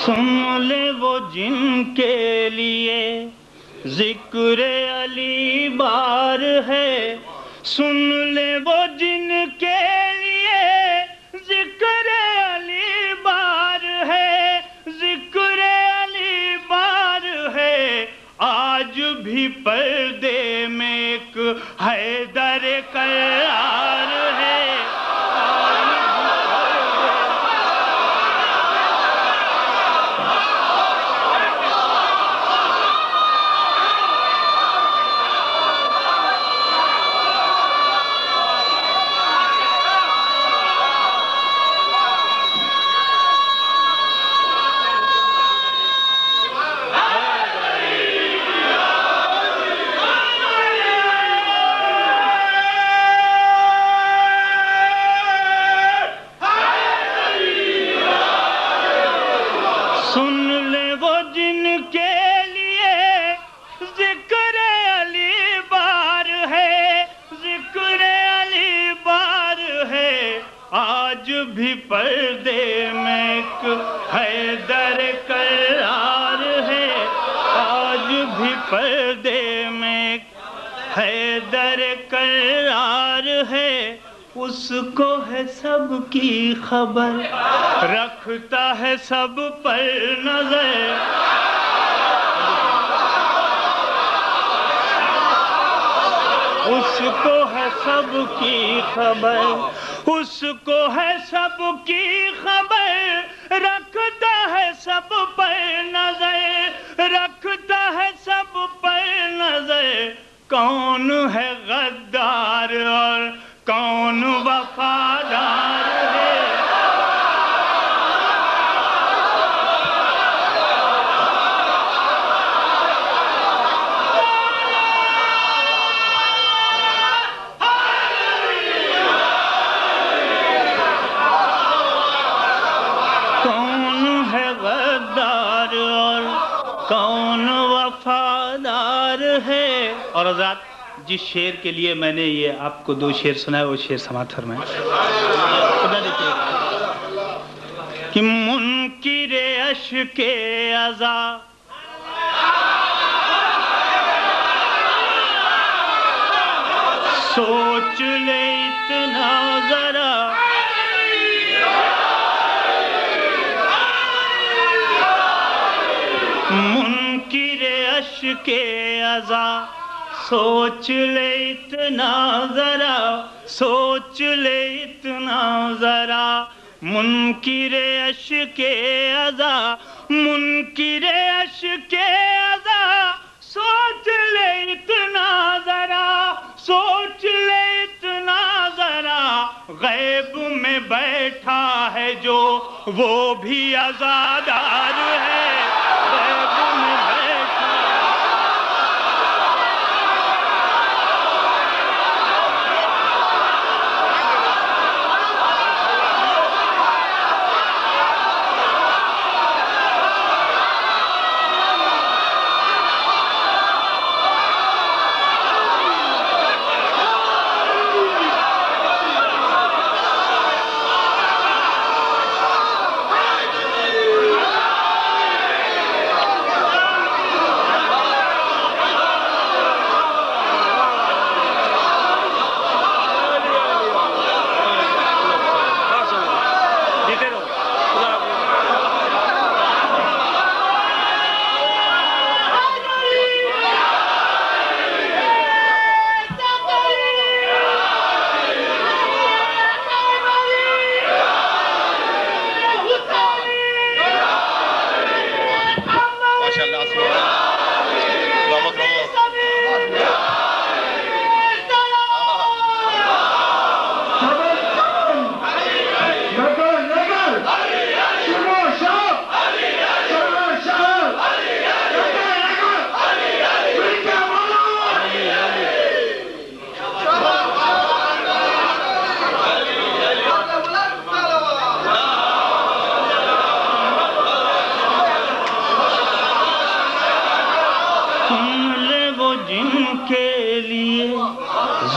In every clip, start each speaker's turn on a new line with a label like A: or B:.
A: سن لے وہ جن کے لیے ذکر علی بار ہے، سن لے وہ جن کے لیے ذکر علی بار ہے، ذکر علی بار ہے۔ آج بھی پردے میں ایک حیدر کرار ہے، سن لے وہ جن کے لیے ذکر علی بار ہے، ذکر علی بار ہے۔ آج بھی پردے میں ایک حیدر کرار ہے، آج بھی پردے میں ایک حیدر کرار ہے۔ اس کو ہے سب کی خبر، رکھتا ہے سب پر نظر، اس کو ہے سب کی خبر، اس کو ہے سب کی خبر، رکھتا ہے سب پر نظر، رکھتا ہے سب پر نظر۔ کون ہے غدار اور کون وفادار ہے، کون ہے غدار اور کون وفادار ہے۔ اور حضرات، جس شعر کے لیے میں نے یہ آپ کو دو شعر سنائے وہ شعر سماعت فرمائیں۔ کہ منکر عشق عزا سوچ لے اتنا ذرا، منکر عشق عزا سوچ لے اتنا ذرا، سوچ لے اتنا ذرا۔ منکر عشق عزا، منکر عشق عزا سوچ لے اتنا ذرا، سوچ لے اتنا ذرا۔ غیب میں بیٹھا ہے جو وہ بھی عزادار ہے، غیب میں بیٹھا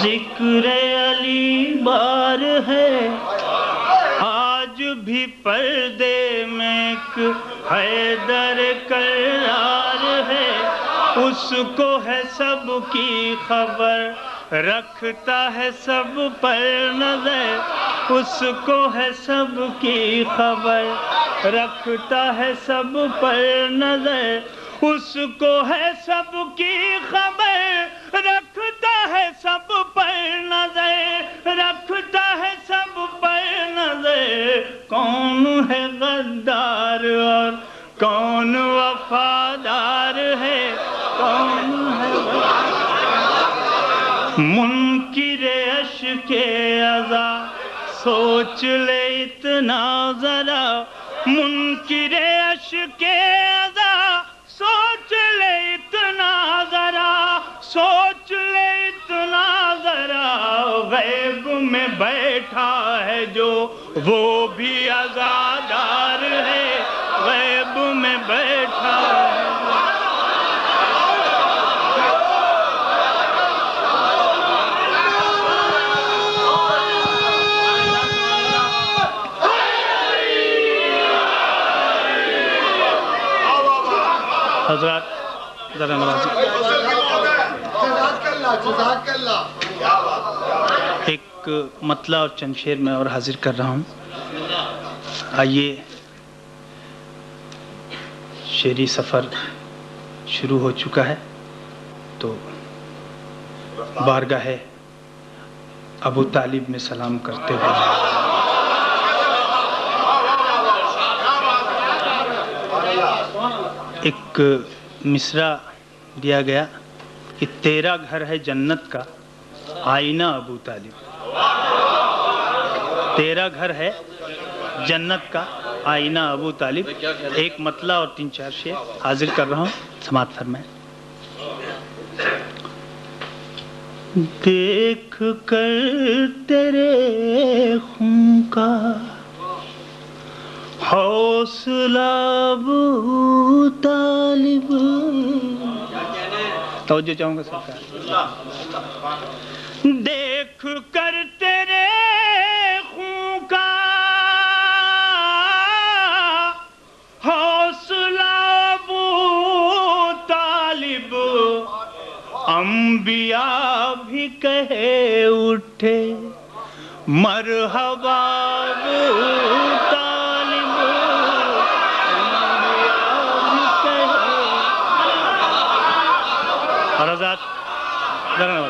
A: ذکر علی بار ہے، آج بھی پردے میں ایک حیدر کرار ہے، اس کو ہے سب کی خبر، رکھتا ہے سب پر نظر، اس کو ہے سب کی خبر، رکھتا ہے سب پر نظر، اس کو ہے سب کی خبر، رکھتا ہے سب پر نظر، رکھتا ہے سب پر نظر۔ کون ہے غدار اور کون وفادار ہے، کون ہے منکر اشک عزا، سوچ لے اتنا ذرا، منکر اشک عزا، سوچ لے اتنا ذرا، سوچ لے اتنا ذرا، غیب میں بیٹھا ہے جو وہ بھی عزادار ہے، غیب میں بیٹھا ہے۔ حضرات ذرا نوازی، ایک مطلع اور چند شعر میں اور حاضر کر رہا ہوں۔ آئیے، شعری سفر شروع ہو چکا ہے، تو بارگاہ ابو طالب میں سلام کرتے ہوئے ایک مصرع دیا گیا کہ تیرا گھر ہے جنت کا آئینہ ابو طالب، تیرا گھر ہے جنت کا آئینہ ابو طالب۔ ایک مطلع اور 3-4 شعر حاضر کر رہا ہوں، سماعت فرمائیں۔ دیکھ کر تیرے خون کا حوصلہ ابو طالب، توجہ چاہوں گا سرکار، دیکھ کر تیرے خون کا حوصلہ ابو طالب، انبیاء بھی کہے اٹھے مرحبا ابو طالب، حضرات ذرا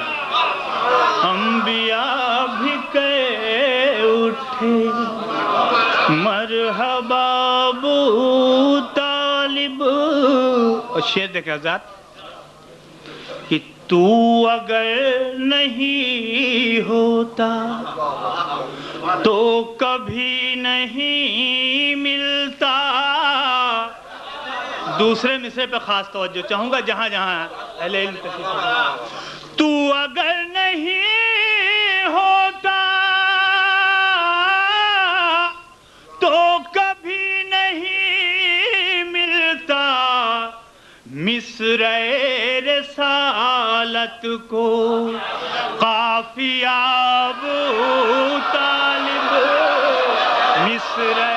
A: انبیاء بھی کہے اٹھے مرحبا ابو طالب۔ اور شعر دیکھیں حضرات کہ تو اگر نہیں ہوتا تو کبھی نہیں ملتا۔ دوسرے مصرے پہ خاص توجہ چاہوں گا، جہاں جہاں اہل علم تشریف فرما۔ تو اگر نہیں ہوتا تو کبھی نہیں ملتا، مصرع رسالت کو قافیہ ابو طالب، مصرع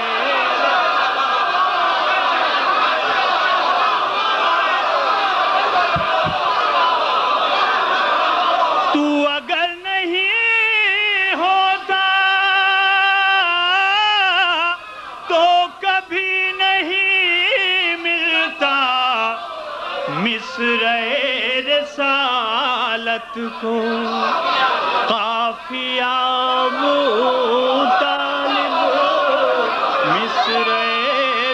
A: مصرع رسالت کو قافیہ ابو طالب، مصرع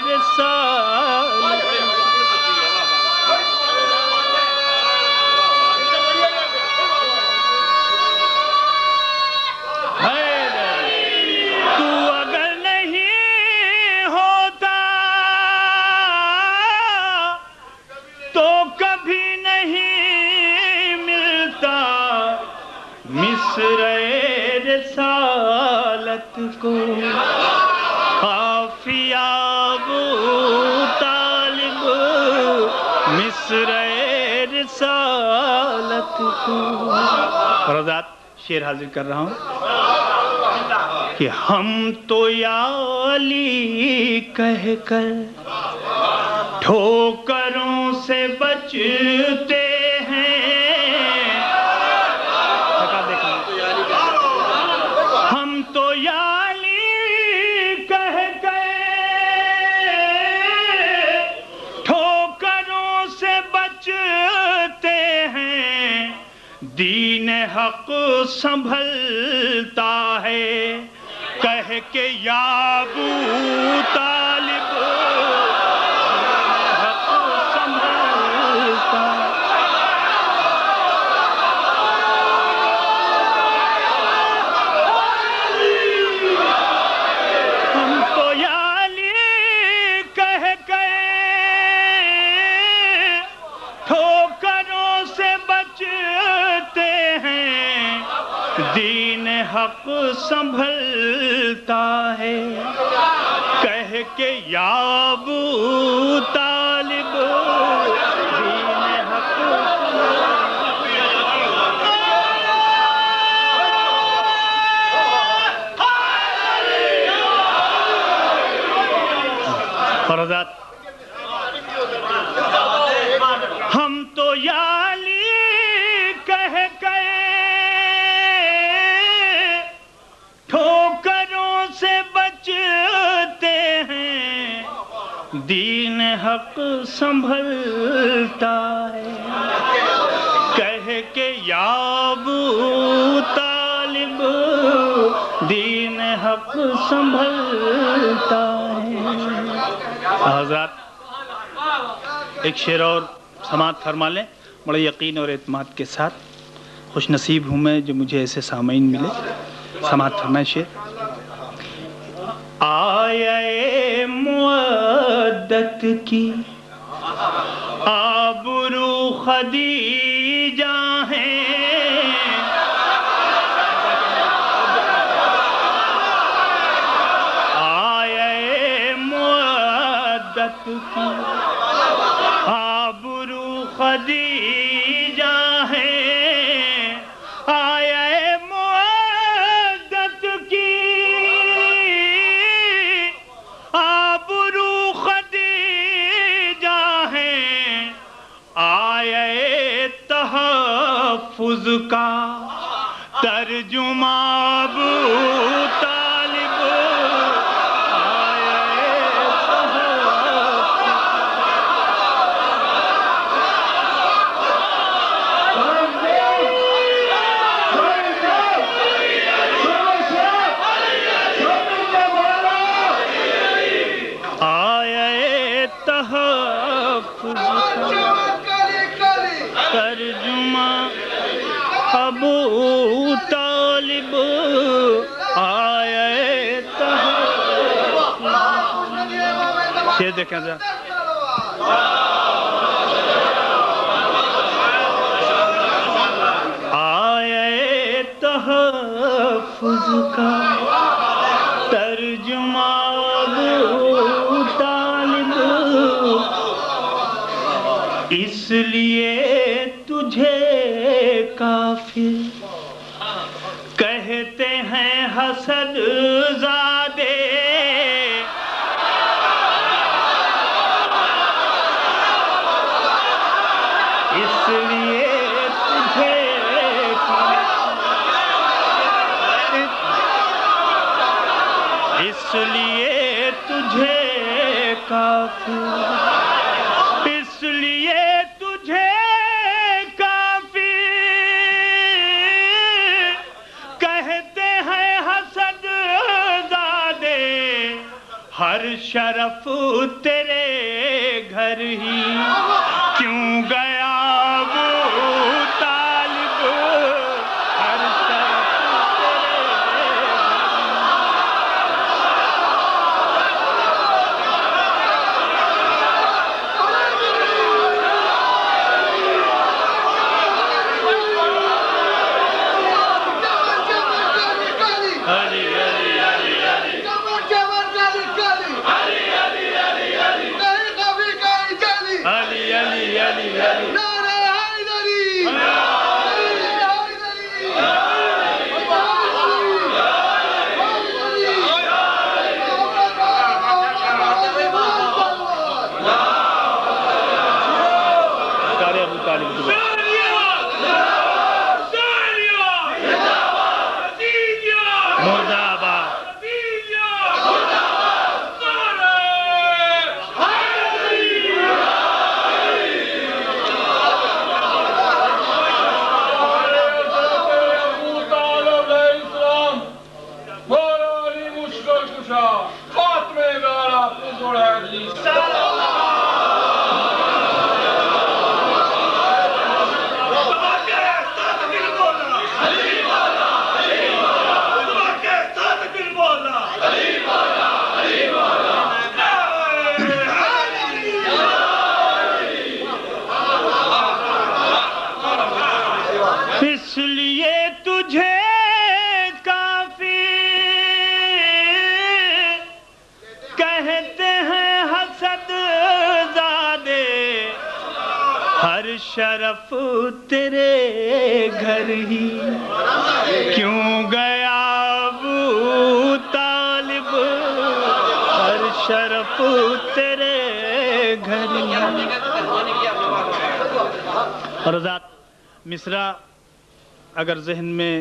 A: رسالت۔ تو اگر نہیں ہوتا تو کبھی نہیں ملتا، مصرع رسالت کو قافیہ ابو طالب، مصرع رسالت کو۔ حضرات شعر حاضر کر رہا ہوں کہ ہم تو یا علی کہہ کر ٹھوکروں سے بچتے ہم تو یالی کہہ گئے، ٹھوکروں سے بچتے ہیں، دین حق سنبھلتا ہے، کہہ کے یا ابو طالب دین حق سنبھلتا ہے۔ دین حق سنبھلتا ہے، کہہ کے یا ابو طالب دین حق فرضات ہم تو یالی کہہ گئے، ٹھوکروں سے بچتے ہیں، دین حق سنبھلتا ہے، کہہ کے یا ابو طالب دین حق سنبھلتا ہے۔ حضرات ایک شعر اور سماعت فرما لیں بڑے یقین اور اعتماد کے ساتھ۔ خوش نصیب ہوں میں جو مجھے ایسے سامعین ملے۔ سماعت فرمائیں شعر۔ آیے مودت کی آبرو خدیجہ ہیں، آیے مودت کی آبرو خدیجہ ہیں، آیے مودت کی آبرو خدیجہ ہیں، آیے تحفظ کا ترجمہ ابو طالب، ترجمہ ابو طالب آئے تحفظ۔ شعر دیکھیں ذرا۔ آئے تحفظ کا ترجمہ ابو طالب، اس لیے تجھے کافر کہتے ہیں حسد زادے، اس لیے تجھے اس لیے تجھے کافر، اس لیے تجھے کافر کہتے ہیں حسد زادے، ہر شرف تیرے گھر ہی کیوں گیا ابو طالب، ہر شرف تیرے
B: علی علی علی علی
A: ہر شرف تیرے گھر ہی کیوں گیا ابو طالب، ہر شرف تیرے گھر ہی۔ اور ذات مصرع اگر ذہن میں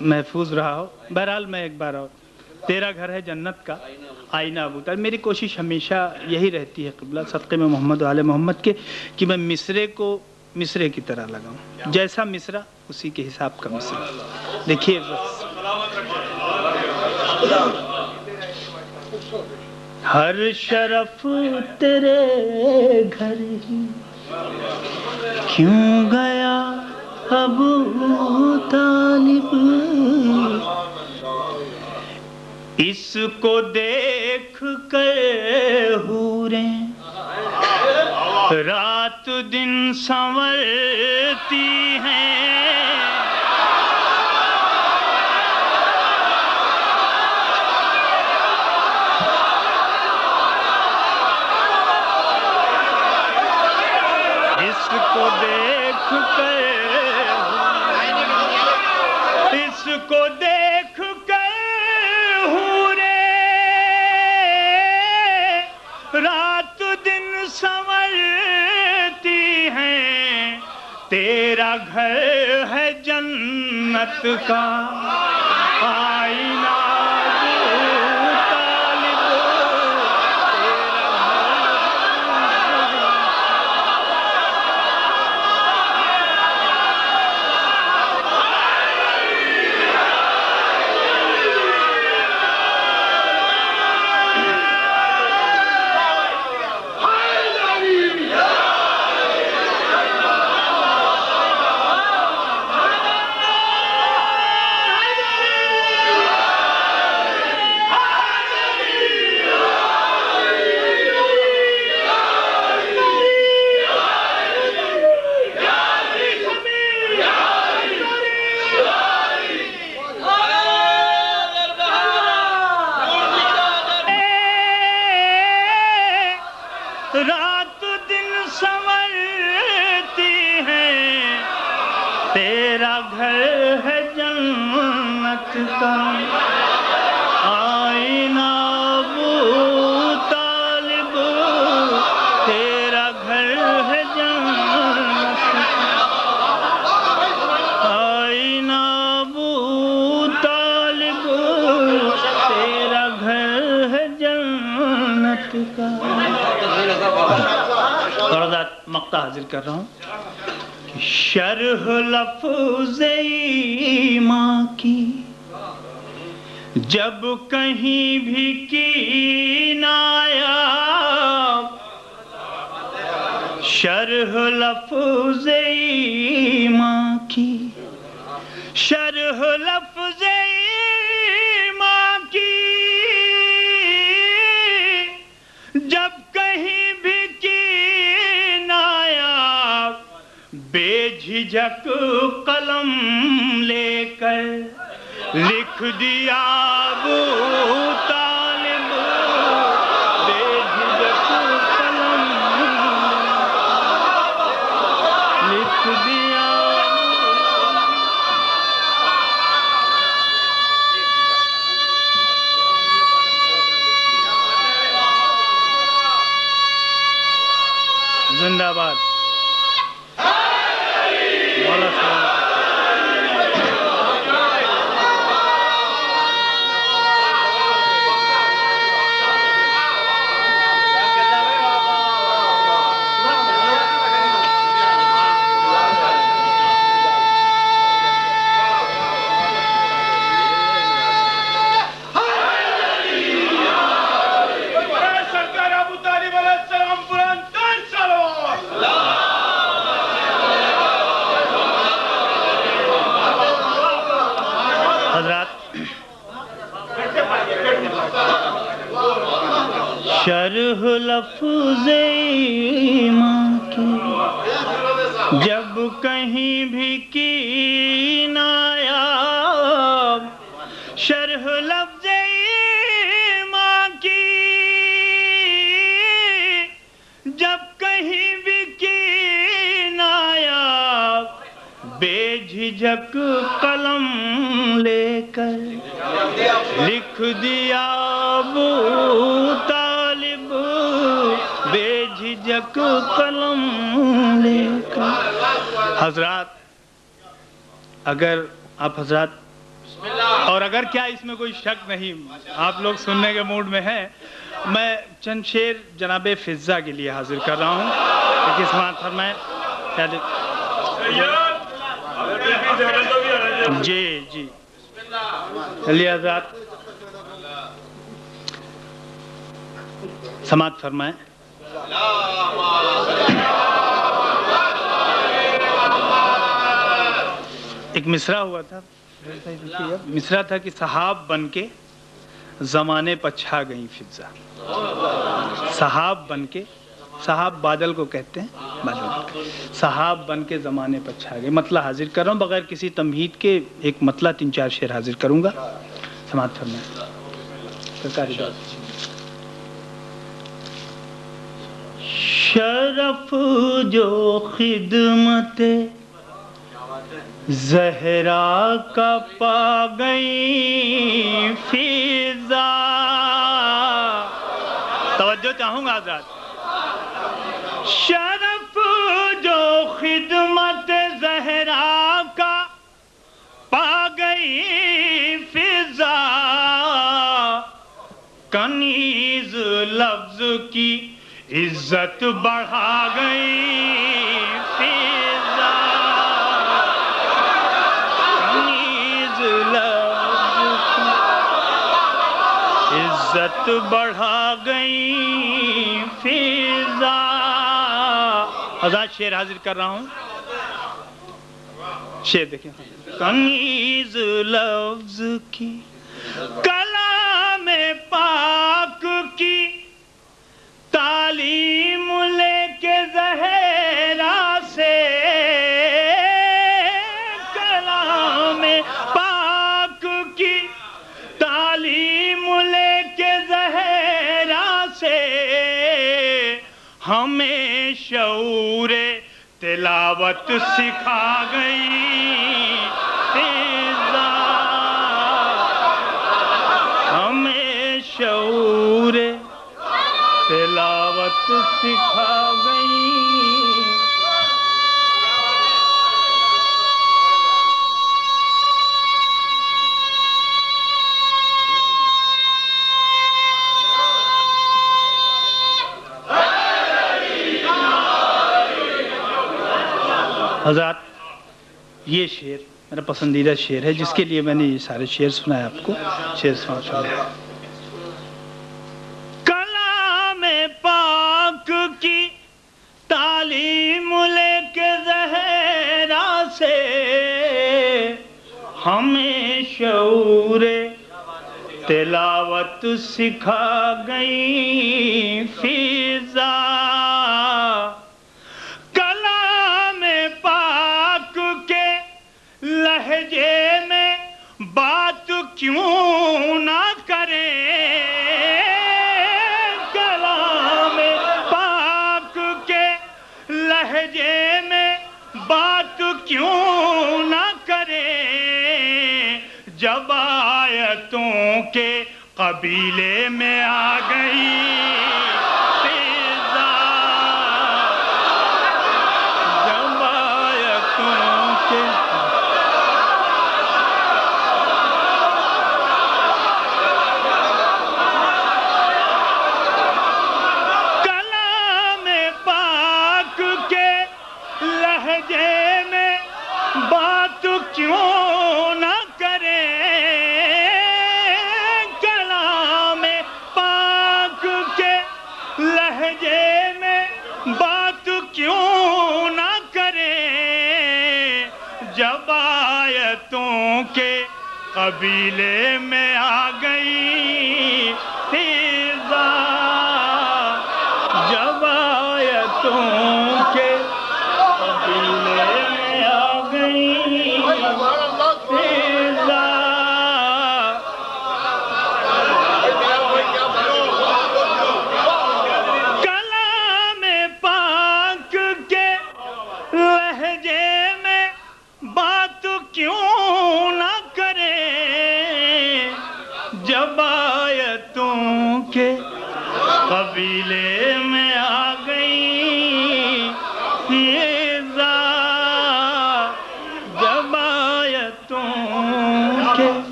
A: محفوظ رہا ہو، بہرحال میں ایک بار اور، تیرا گھر ہے جنت کا آئینہ ابو طالب، میری کوشش ہمیشہ یہی رہتی ہے قبلہ صدقے میں محمد و آل محمد کے، کہ میں مصرے کو مصرے کی طرح لگاؤں، جیسا مصرع اسی کے حساب کا مصرع۔ دیکھیے بس، ہر شرف تیرے گھر ہی کیوں گیا ابو طالب، اس کو دیکھ کر حوریں رات دن سنورتی ہیں، اس کو دیکھ کر، اس کو دیکھ کر حوریں رات دن سنورتی ہیں، تیرا گھر ہے جنت کا آئینہ ابو طالب، رات دن سنورتی ہیں، تیرا گھر ہے جنت کا آئینہ ابو طالب، تیرا گھر ہے جنت کا آئینہ ابو طالب، تیرا گھر ہے جنت کا۔ اور ذات مقطع حاضر کر رہا ہوں، شرح لفظ ایمان کی جب کہیں بھی کی نایاب، شرح لفظ ایمان کی، شرح لفظ ایمان کی جب کہیں بھی کی نایاب، بے جھجک قلم لے کر لکھ دیا ابو طالب، بے جھجک قلم لکھ دیا۔ زندہ آباد مولا صاحب۔ شرح لفظ ایمان کی جب کہیں بھی کی نایاب، شرح لفظ ایمان کی جب کہیں بھی کی جھجک قلم لے کر لکھ دیا ابو طالب، بے جھجک قلم لے کر۔ حضرات اگر آپ حضرات، اور اگر کیا اس میں کوئی شک نہیں، آپ لوگ سننے کے موڈ میں ہیں، میں چند شعر جناب فضہ کے لیے حاضر کر رہا ہوں، کہ سماعت فرمائیں۔ جی جی چلیے حضرات سماعت فرمائیں۔ ایک مصرع ہوا تھا، مصرع تھا کہ سحاب بن کے زمانے پر چھا گئی فضہ۔ سحاب بن کے، سحاب بادل کو کہتے ہیں، سحاب بن کے زمانے پر چھا گئی۔ مطلع حاضر کر رہا ہوں بغیر کسی تمہید کے، ایک مطلع 3-4 شعر حاضر کروں گا، سماعت فرمائیں۔ شرف جو خدمت زہرا کا پا گئی فضہ، توجہ چاہوں گا حضرات۔ شرف جو خدمت زہرا کا پا گئی فضہ، کنیز لفظ کی عزت بڑھا گئی فضہ، کنیز لفظ کی عزت بڑھا گئی فضہ۔ آزاد شعر حاضر کر رہا ہوں، شعر دیکھیں۔ کنیز لفظ کی کلام پاک کی تعلیم لے کے زہرا سے، کلام پاک کی تعلیم لے کے زہرا سے، ہمیں شعور تلاوت سکھا گئی فضہ، ہمیں شعور تلاوت سکھا گئی۔ حضرات یہ شعر میرا پسندیدہ شعر ہے، جس کے لیے میں نے یہ سارے شعر سنائے آپ کو، شعر سنائے۔ کلام پاک کی تعلیم لے کے زہرا سے، ہمیں شعور تلاوت سکھا گئی فضہ، لہجے میں بات کیوں نہ کریں، کلام پاک کے لہجے میں بات کیوں نہ کریں، جب آیتوں کے قبیلے میں آ گئی فضہ، جب آیتوں کے بات کیوں نہ کریں، کلام پاک کے لہجے میں بات کیوں نہ کریں، جب آیتوں کے قبیلے میں آ گئی فضہ، جب آیتوں کے قبیلے میں آ گئی فضہ، کلام پاک کے لہجے میں بات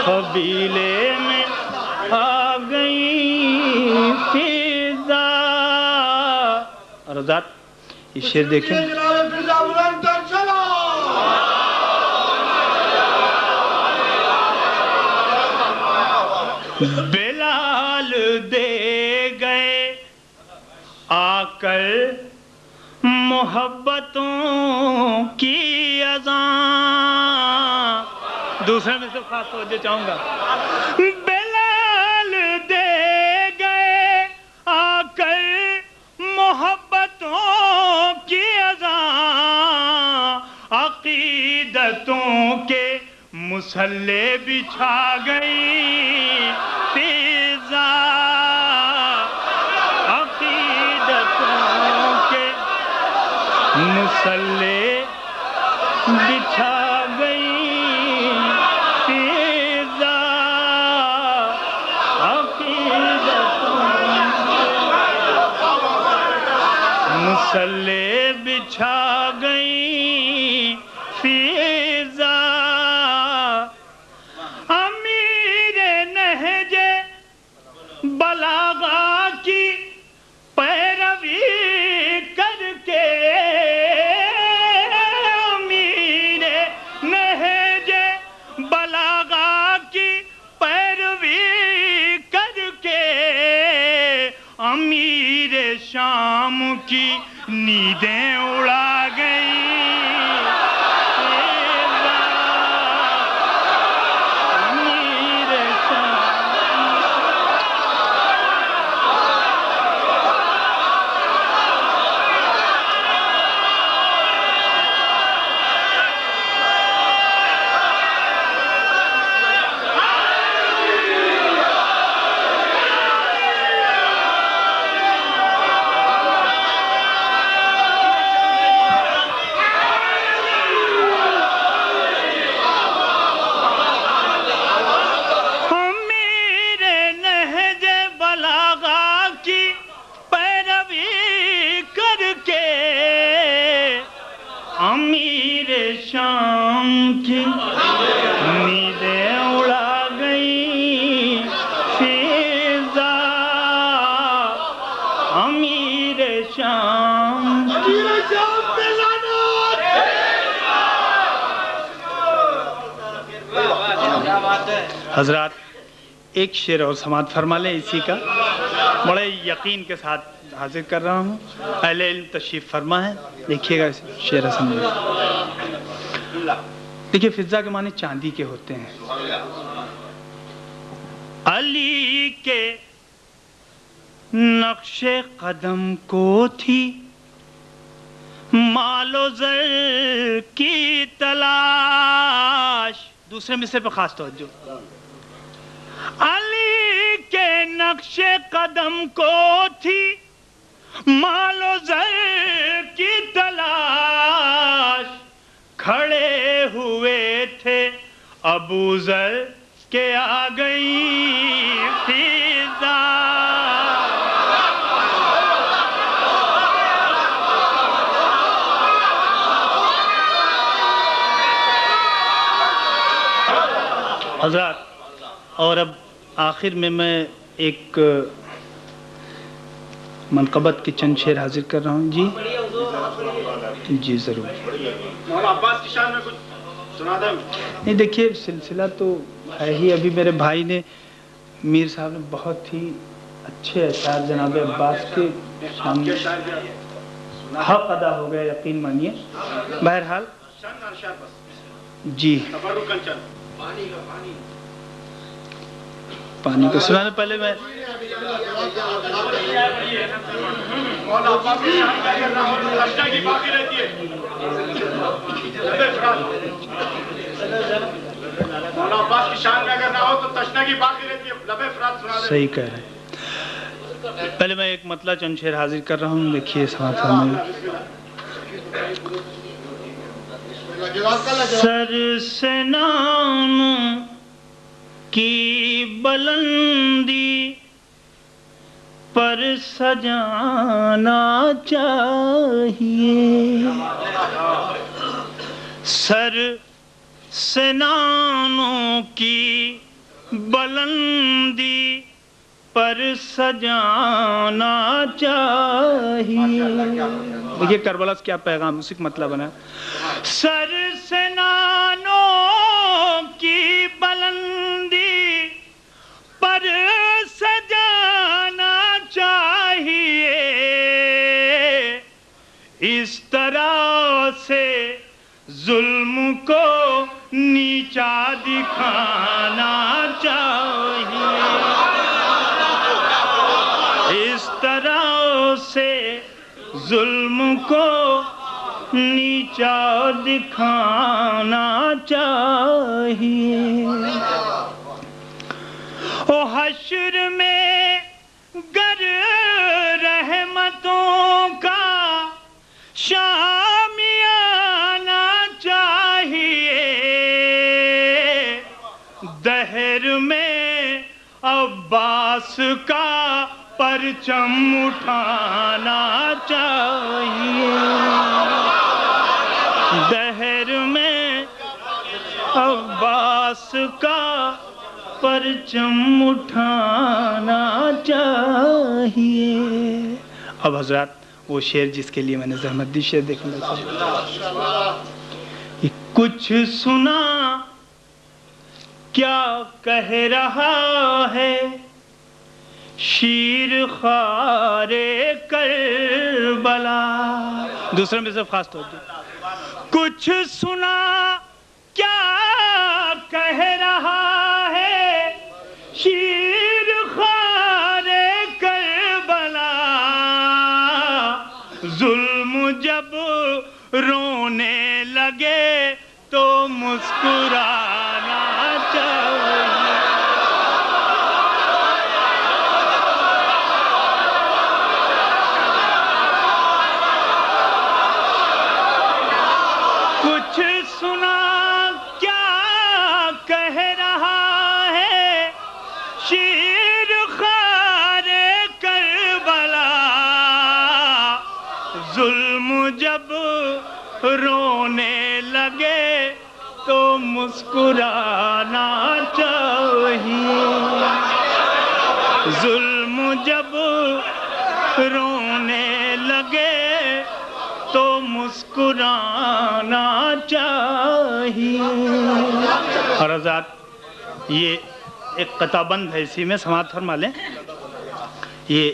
A: قبیلے میں آ گئی فضا. اور ذات یہ شعر دیکھیں. بلال دے گئے آ کر محبتوں کی اذان. دوسرے میں سے خاص توجہ چاہوں گا. بلال دے گئے آ کر محبتوں کی اذان. عقیدتوں کے مسلح بچھا گئی فضا. عقیدتوں کے مسلح بچھا گئی فضا. عقیدتوں مسلح بچھا گئی فضا. امیر نہج بلاغہ کی پیروی کر کے. امیر نہج بلاغہ کی پیروی کر کے امیر شام کی نیندیں اڑا گئی. امیر شام کی نیندیں اڑا گئی فضا. امیر شام حضرات ایک شعر اور سماعت فرما لیں اسی کا. بڑے یقین کے ساتھ حاضر کر رہا ہوں. اہل علم تشریف فرما ہے. دیکھیے گا شعر سمجھے. دیکھیے فضا کے معنی چاندی کے ہوتے ہیں. علی کے نقش قدم کو تھی مال و زر کی تلاش. دوسرے مصرے پہ خاص توجہ. علی کے نقش قدم کو تھی مال و زر کی تلاش. کھڑے ہوئے تھے ابو ذر کے آ گئی فضا. حضرات اور اب آخر میں ایک منقبت کے چند شعر حاضر کر رہا ہوں. جی ضرور. مولانا عباس کی شان میں کچھ سنا دیں. نہیں دیکھیے سلسلہ تو ہے ہی. ابھی میرے بھائی نے میر صاحب نے بہت ہی اچھے اشعار جناب عباس کے سامنے حق ادا ہو گیا. یقین مانیے. بہرحال جی پانی کو سنانے پہلے میں صحیح کہہ رہے ہیں. پہلے میں ایک مطلع چند شعر حاضر کر رہا ہوں. دیکھیے ساتھ ہمیں. سر سے نام کی بلندی پر سجانا چاہیے. سر سنانوں کی بلندی پر سجانا چاہیے. دیکھیے کربلا سے کیا پیغام، اسی کا مطلب بنا. سر سے نانوں کی بلندی پر سجانا چاہیے، اس طرح سے ظلم کو نیچا دکھانا چاہیے، اس طرح سے ظلم کو نیچا دکھانا چاہیے. او حشر میں گر رحمتوں کا شامیانہ چاہیے، دہر میں عباس کا پرچم اٹھانا چاہیے، دہر میں عباس کا پرچم اٹھانا چاہیے. اب حضرات وہ شعر جس کے لیے میں نے زحمت دی، شعر دیکھ لیں. کچھ سنا کیا کہہ رہا ہے شیر خوار کربلا. دوسرے میں سے خاص طور پہ کچھ سنا کیا کہہ رہا ہے شیر خوار کربلا، ظلم جب رونے لگے تو مسکرانا چاہیے. کچھ سنا کیا کہہ رہا ہے شیر خوار کربلا، ظلم جب رونے لگے تو مسکرانا چاہیے، ظلم جب رونے لگے تو مسکرانا چاہیے. اور حضرات یہ ایک قطع بند ہے، اسی میں سماعت فرما لیں. یہ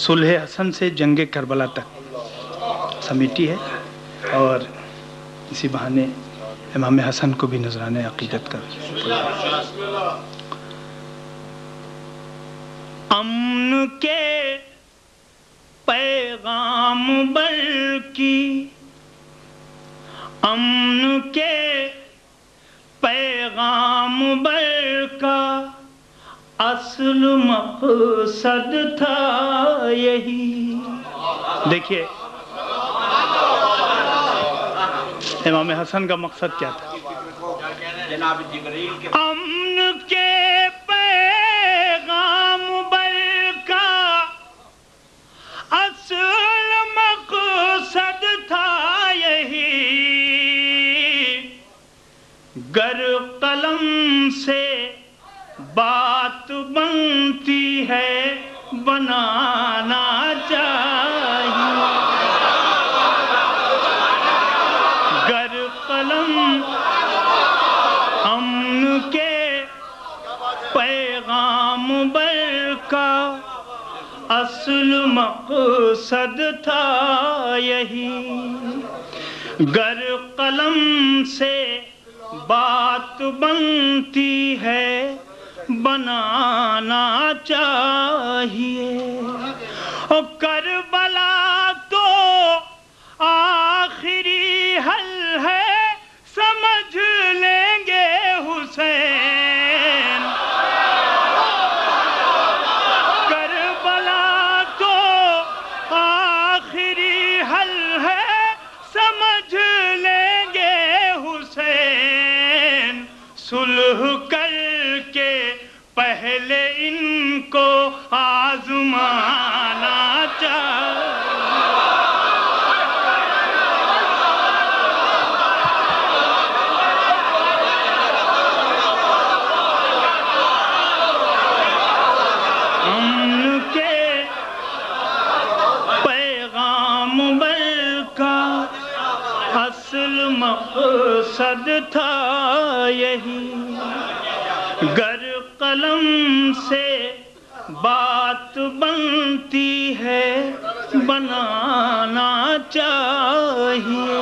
A: صلح حسن سے جنگ کربلا تک سمیٹی ہے، اور اسی بہانے امام حسن کو بھی نذرانے عقیدت کا. امن کے پیغام بر کی، امن کے پیغام بر کا اصل مقصد تھا یہی. دیکھیے امام حسن کا مقصد کیا تھا. امن کے پیغام بر کا اصل مقصد تھا یہی، گر قلم سے بات بنتی ہے بنانا چاہیے، گر قلم امن کے پیغام بر کا اصل مقصد تھا یہی، گر قلم سے بات بنتی ہے بنانا چاہیے. اور کربلا تو آخری حل ہے سمجھ لیں گے حسین، کربلا تو آخری حل ہے سمجھ لیں گے حسین، صلح کر کے پہلے ان کو آزمانا چاہیے. مقصد تھا یہی، گر قلم سے بات بنتی ہے بنانا چاہیے،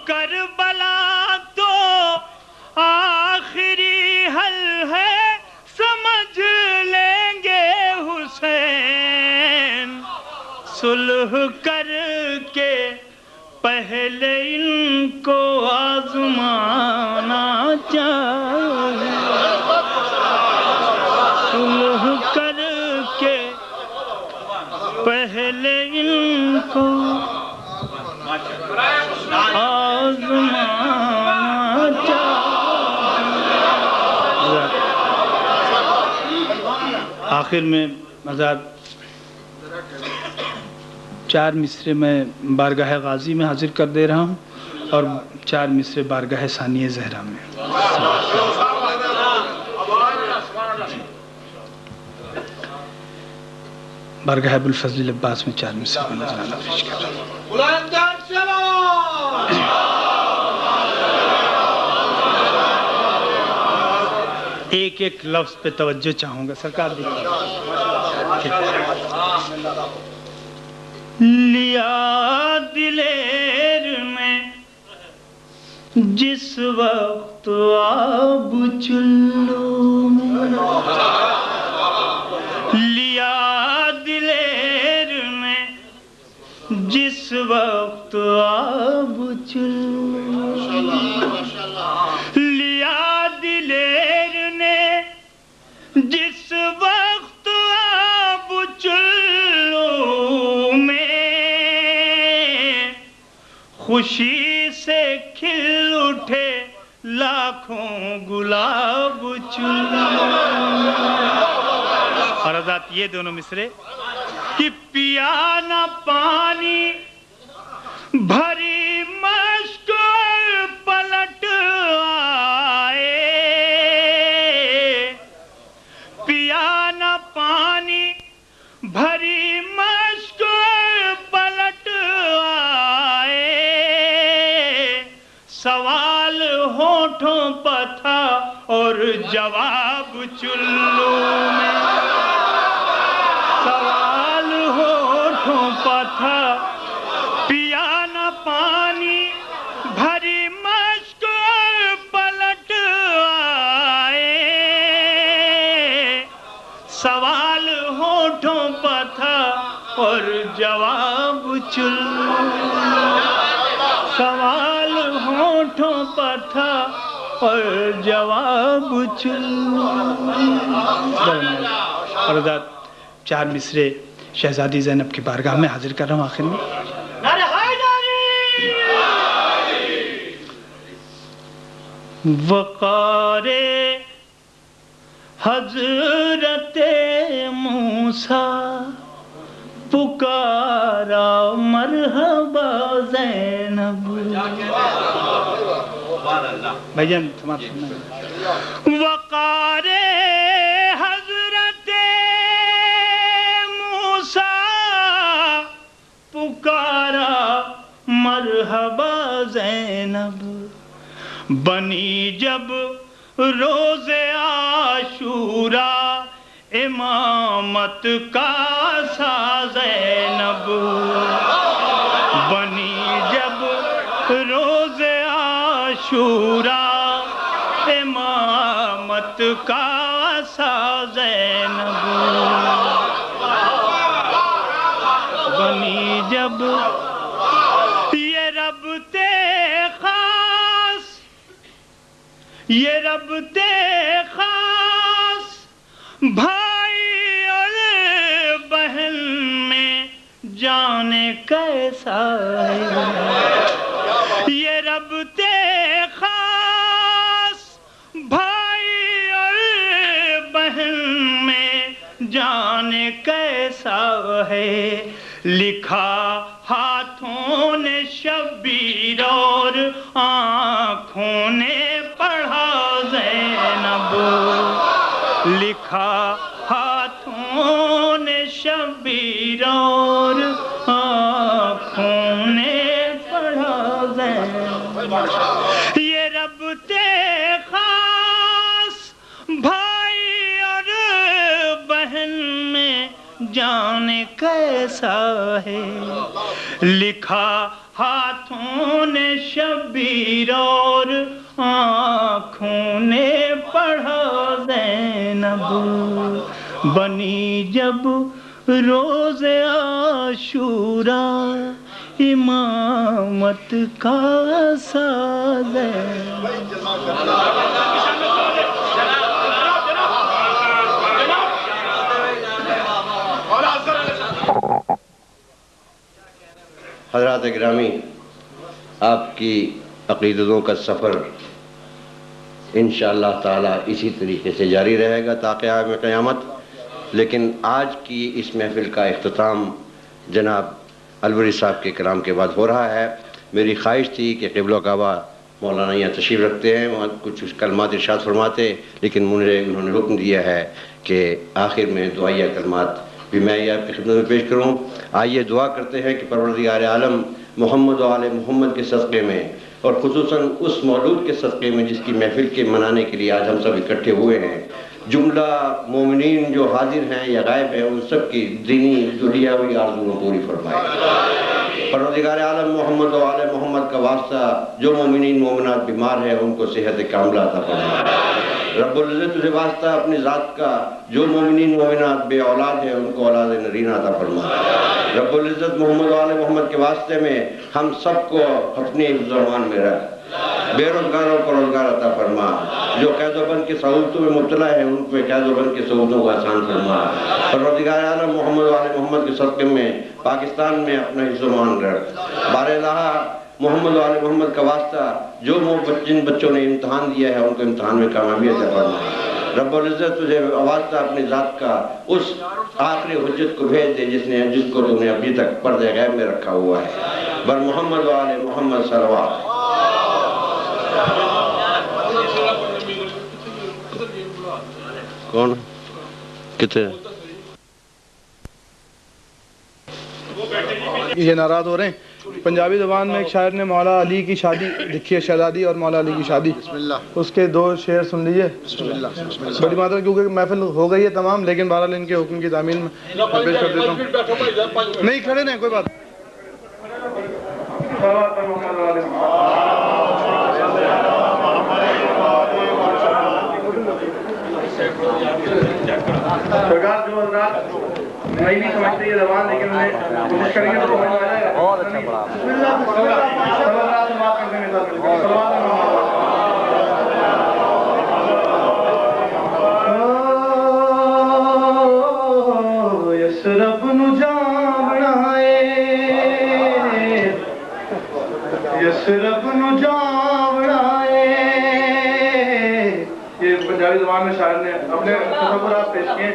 A: کربلا تو آخری حل ہے سمجھ لیں گے حسین، صلح کر کے پہلے ان کو آزمانا چاہیے، صلح کر کے پہلے ان کو آزمانا چاہیے۔ آخر میں مزاد 4 مصرے میں بارگاہ غازی میں حاضر کر دے رہا ہوں اور 4 مصرے بارگاہ ثانیہ زہرا میں۔ بارگاہ ابوالفضل عباس میں 4 مصرے میں نظرانہ پیش کر رہا ہوں۔ ایک ایک لفظ پہ توجہ چاہوں گا، سرکار دیکھیں۔ لیا دلیر میں جس وقت آب چلو میں، لیا دلیر میں جس وقت آب چلو، لیا دلیر نے جس وقت آب چلو میں، خوشی سے کھل اٹھے لاکھوں گلاب چلو۔ اور حضرات یہ دونوں مصرے کہ پیا نہ پانی بھری مشک پلٹ آئے، پیا نہ پانی بھری مشک پلٹ آئے، سوال ہونٹوں پر تھا اور جواب چلو میں، سوال ہونٹوں پر تھا، پیا نہ پانی بھری مشک پلٹ آئے، سوال ہونٹوں پر تھا اور جواب چلو، سوال ہونٹوں پر تھا اور جواب چلو۔ اور حضرات 4 مصرے شہزادی زینب کی بارگاہ میں حاضر کر رہا ہوں آخر میں۔ وقار حضرت موسیٰ پکارا مرحبا زینب، بھائی جان سماعت سننا، وقار حضرت موسیٰ پکارا مرحبا زینب، بنی جب روز عاشوراء امامت کا سا زینب، بنی جب روز عاشوراء امامت کا سا زینب، بنی جب یہ ربطِ خاص، یہ ربطِ خاص بھائی اور بہن میں جانے کیسا ہے، یہ ربطِ خاص بھائی اور بہن میں جانے کیسا ہے، لکھا ہاتھوں نے شبیر اور آنکھوں نے پڑھا زینب، لکھا ہاتھوں نے شبیر اور آنکھوں نے پڑھا زینب۔ یہ رب تے خاص بھائی اور بہن میں جانے کیسا ہے، لکھا ہاتھوں نے شبیر اور آنکھوں نے پڑھا زینب، بنی جب روز عاشوراء امامت کا ساز ہے۔
B: حضرات گرامی، آپ کی عقیدتوں کا سفر انشاءاللہ تعالی اسی طریقے سے جاری رہے گا تا قیام قیامت، لیکن آج کی اس محفل کا اختتام جناب الوری صاحب کے کلام کے بعد ہو رہا ہے۔ میری خواہش تھی کہ قبلہ کعبہ مولانا یہاں تشریف رکھتے ہیں، وہاں کچھ کلمات ارشاد فرماتے، لیکن مجھے انہوں نے حکم دیا ہے کہ آخر میں دعائیہ کلمات بھی میں یہ آپ کی خدمت میں پیش کروں۔ آئیے دعا کرتے ہیں کہ پروردگار عالم محمد و آل محمد کے صدقے میں، اور خصوصاً اس مولود کے صدقے میں جس کی محفل کے منانے کے لیے آج ہم سب اکٹھے ہوئے ہیں، جملہ مومنین جو حاضر ہیں یا غائب ہیں ان سب کی دینی دنیاوی آرزویں پوری فرمائے۔ پروردگار عالم محمد و آل محمد کا واسطہ جو مومنین مومنات بیمار ہیں ان کو صحت کاملہ عطا فرمائے۔ رب العزت تجھے واسطہ اپنی ذات کا جو مومنین مومنات بے اولاد ہیں ان کو اولاد نرینہ عطا فرمائے۔ رب العزت محمد و آل محمد کے واسطے میں ہم سب کو اپنی حفظ و امان میں رکھ، بے روزگاروں کو روزگار عطا فرما، جو قید و بند کی سہولتوں میں مبتلا ہے ان پہ قید و بند کی سہولتوں کو آسان فرما۔ پروردگار عالم محمد و آل محمد کے صدقے میں پاکستان میں اپنا حفظ و امان رکھ۔ بار الہ محمد و آل محمد کا واسطہ جو جن بچوں نے امتحان دیا ہے ان کو امتحان میں کامیابی عطا فرما۔ رب العزت تجھے واسطہ اپنی ذات کا اس آخری حجت کو بھیج دے جس کو تم نے ابھی تک پردے غیب میں رکھا ہوا ہے۔ بر محمد و آل محمد صلوات۔ کون کتنے
C: یہ ناراض ہو رہے ہیں؟ پنجابی زبان میں ایک شاعر نے مولا علی کی شادی لکھی ہے، شہزادی اور مولا علی کی شادی، اس کے 2 شعر سن لیجئے۔ بڑی ماترا کیونکہ محفل ہو گئی ہے تمام، لیکن بہرحال ان کے حکم کی تعمیل میں پیش کر دیتا ہوں۔ نہیں کھڑے نہیں، کوئی بات سرکار جو حضرات نہیں بھی سمجھتے یہ زبان، لیکن انہیں کوشش کریں گے تو سمجھ میں آ جائے گا۔ بہت اچھا پڑھا آپ نے۔ یسرب نو جاوڑائے، یسرب نو جاوڑائے، یہ پنجابی زبان میں شاعر نے اپنے تصورات پیش کیے۔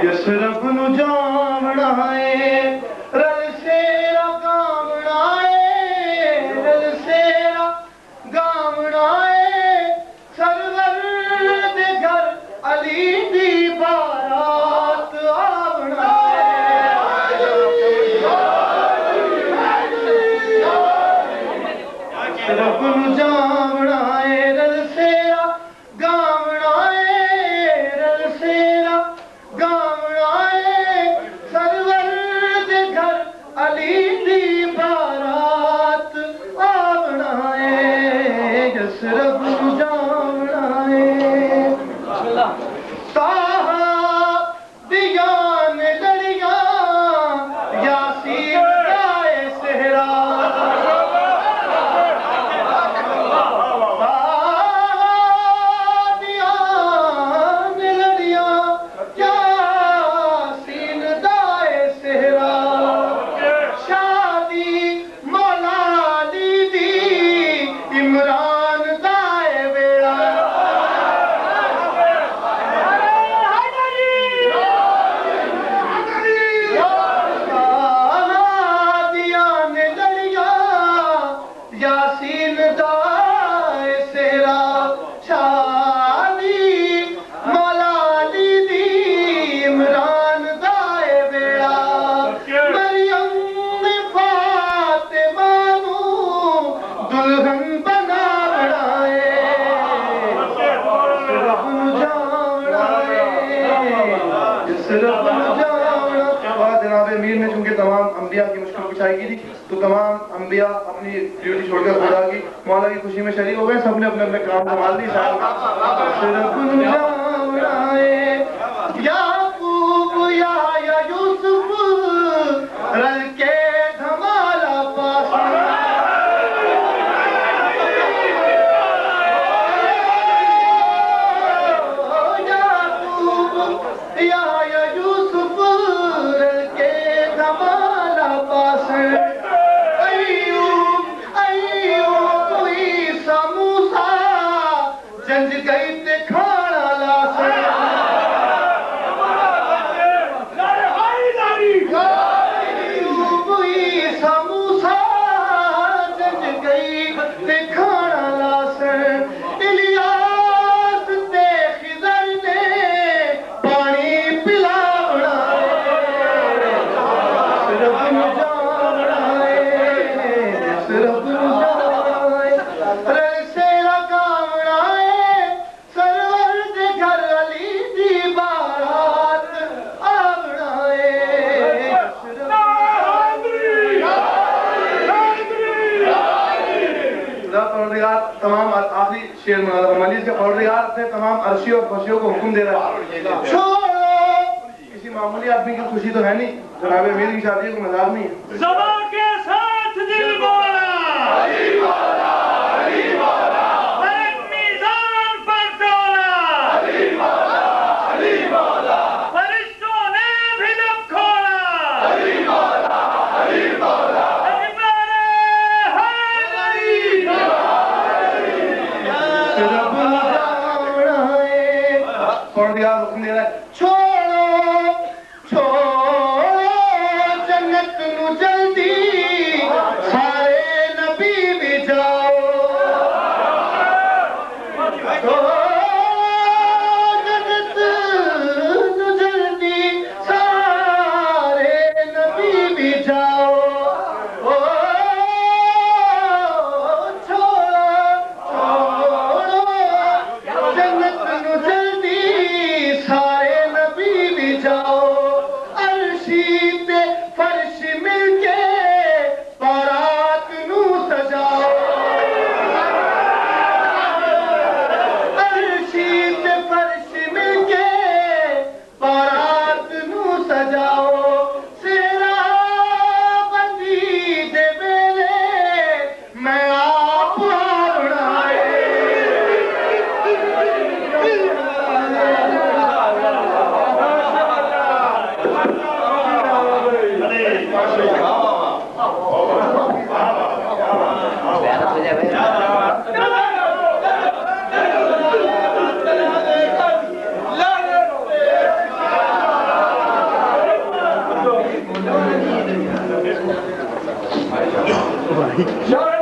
C: یسرب نو جاوڑائے، رل سیرا گامڑائے، رل سیرا گامڑائے، سرور دے گھر علی دی بارات آوڑائے۔ یسرب نو جاوڑائے، رل سیرا گامڑائے، رل سیرا گامڑائے، سرور دے گھر انبیاء کی مشکل کشائی کی تھی، تو تمام انبیاء اپنی ڈیوٹی چھوڑ کر خدا کی مولا کی خوشی میں شریک ہو گئے، سب نے اپنے اپنے کام سنبھال لی. یعقوب یا یوسف رل کے دھمالا پاس تمام آخری شعر ملیز کے پروردگار اپنے تمام عرشی اور خوشیوں کو حکم دے رہا ہے. کسی معمولی آدمی کی خوشی تو ہے نہیں، جناب امیر کی شادی کو مذاق نہیں ہے.
A: زبان کے ساتھ دل بولا علی مولا علی مولا، ایک میزان پر تولا علی مولا علی مولا، فرشتوں نے بھی دم کھولا علی مولا علی مولا.
C: حکم دے رہا ہے چھوڑو چھوڑو جنت نو جلدی سارے نبی بھی جاؤ. جنت نو جلدی سارے نبی بھی جاؤ.
A: شاعر